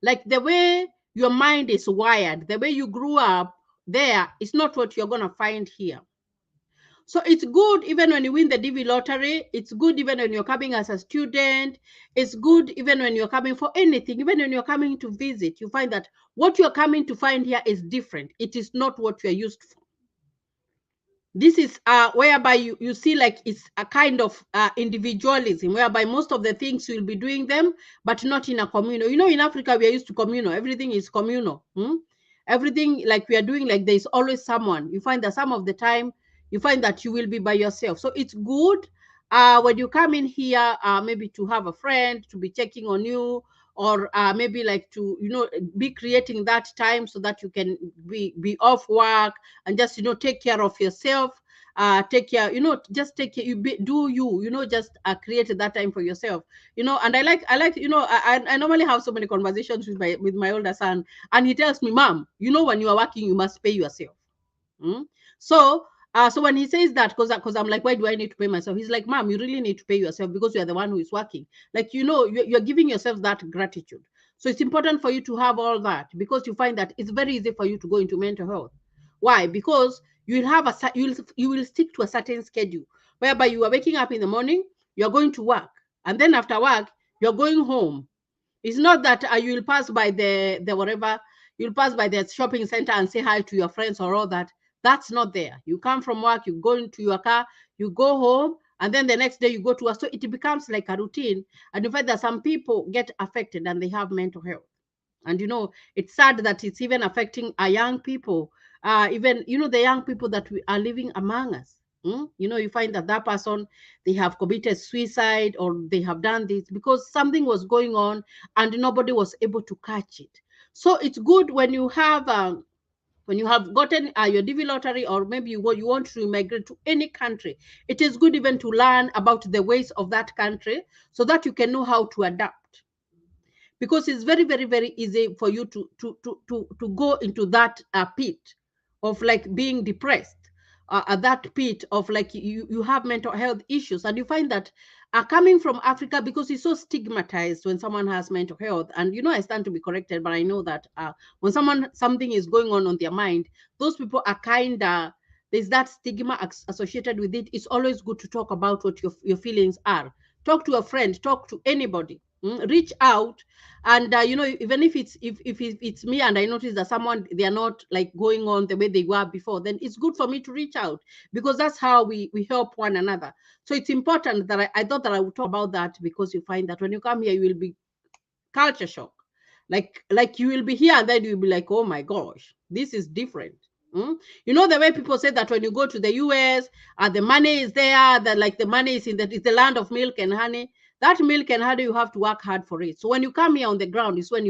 Like the way your mind is wired, the way you grew up there is not what you're going to find here. So it's good even when you win the DV lottery. It's good even when you're coming as a student. It's good even when you're coming for anything. Even when you're coming to visit, you find that what you're coming to find here is different. It is not what you're used for. This is whereby you see like it's a kind of individualism, whereby most of the things you'll be doing them, but not in a communal. In Africa, we are used to communal. Everything is communal. Everything like we are doing, like there's always someone. You find that some of the time, you find that you will be by yourself. So it's good when you come in here, maybe to have a friend to be checking on you, or maybe like to, be creating that time so that you can be off work and just, take care of yourself. Take care, just take care, do you, just create that time for yourself. And I like, I normally have so many conversations with my older son, and he tells me, Mom, when you are working, you must pay yourself. Mm? So, so when he says that, because I'm like, why do I need to pay myself? He's like, Mom, you really need to pay yourself because you are the one who is working. Like, you're giving yourself that gratitude. So it's important for you to have all that, because you find that it's very easy for you to go into mental health. Why? Because you will have you will stick to a certain schedule whereby you are waking up in the morning, you're going to work, and then after work, you're going home. It's not that you will pass by the whatever, you'll pass by the shopping center and say hi to your friends or all that. That's not there. You come from work, you go into your car, you go home, and then the next day you go to work. So it becomes like a routine. And in fact, that some people get affected and they have mental health. And it's sad that it's even affecting our young people, even the young people that we are living among us. You find that person, they have committed suicide, or they have done this because something was going on and nobody was able to catch it. So it's good when you have gotten your Divi lottery, or maybe you want to migrate to any country. It is good even to learn about the ways of that country so that you can know how to adapt, because it's very, very, very easy for you to go into that pit of like being depressed, that pit of like you have mental health issues. And you find that coming from Africa, because it's so stigmatized when someone has mental health. And I stand to be corrected, but I know that when something is going on their mind, those people are kind of, there's that stigma associated with it. It's always good to talk about what your feelings are. Talk to a friend, talk to anybody. Reach out. And even if it's me and I notice that someone, they are not like going on the way they were before, then it's good for me to reach out, because that's how we help one another. So it's important that I thought that I would talk about that, because you find that when you come here, you will be culture shock. Like you will be here and then you'll be like, oh my gosh, this is different. The way people say that when you go to the US, the money is there, that like the money is it's the land of milk and honey. That milk and honey, you have to work hard for it. So when you come here on the ground is when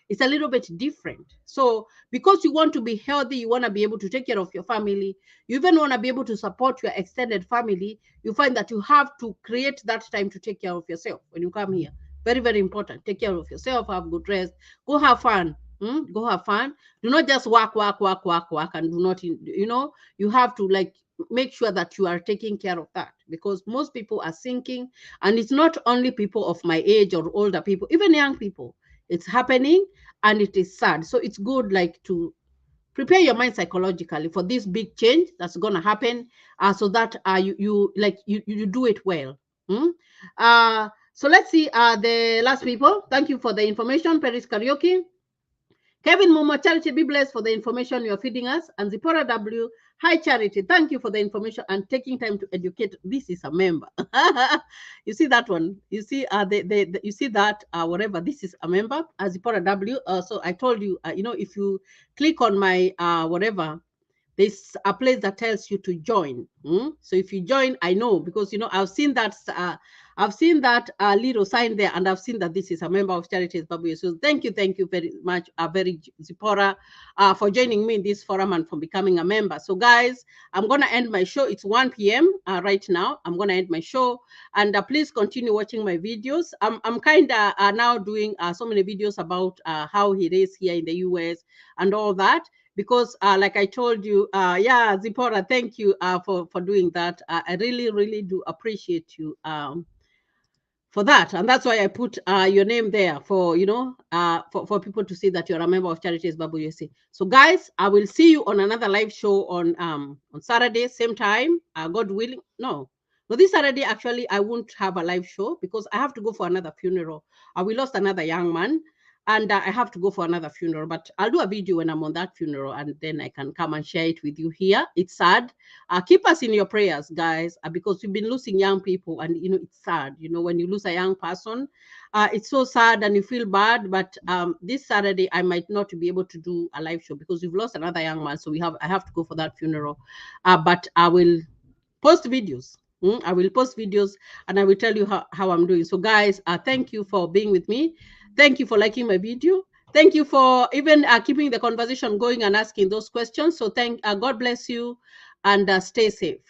it's a little bit different. So because you want to be healthy, you want to be able to take care of your family, you even want to be able to support your extended family, you find that you have to create that time to take care of yourself when you come here. Very, very important. Take care of yourself, have good rest, go have fun. Go have fun. Do not just work, and do not, you have to like make sure that you are taking care of that, because most people are sinking. And it's not only people of my age or older people, even young people. It's happening, and it is sad. So it's good like to prepare your mind psychologically for this big change that's going to happen, so that you do it well. So let's see the last people. Thank you for the information, Paris Karaoke. Kevin Momo, Charity, be blessed for the information you're feeding us. And Zipporah W, hi Charity, thank you for the information and taking time to educate. This is a member. You see that one? You see you see that whatever. This is a member. Zipporah W. So I told you, if you click on my whatever, there's a place that tells you to join. So if you join, I know, because I've seen that little sign there, and I've seen that this is a member of Charities Babu. So thank you very much, very Zipporah, for joining me in this forum and for becoming a member. So guys, I'm gonna end my show. It's 1 p.m. Right now. I'm gonna end my show, and please continue watching my videos. I'm kind of now doing so many videos about how he is here in the US and all that, because like I told you, yeah, Zipporah, thank you for doing that. I really, really do appreciate you for that. And that's why I put your name there for, for people to see that you're a member of Charities Babu USA. So guys, I will see you on another live show on Saturday, same time, God willing. No, this Saturday, actually, I won't have a live show because I have to go for another funeral. We lost another young man. and I have to go for another funeral. But I'll do a video when I'm on that funeral, and then I can come and share it with you here. It's sad. Keep us in your prayers, guys, because we've been losing young people, and it's sad. When you lose a young person, it's so sad, and you feel bad. But this Saturday I might not be able to do a live show because we've lost another young man, so I have to go for that funeral. But I will post videos. I will post videos, and I will tell you how I'm doing. So guys, thank you for being with me. Thank you for liking my video. Thank you for even keeping the conversation going and asking those questions. So God bless you, and stay safe.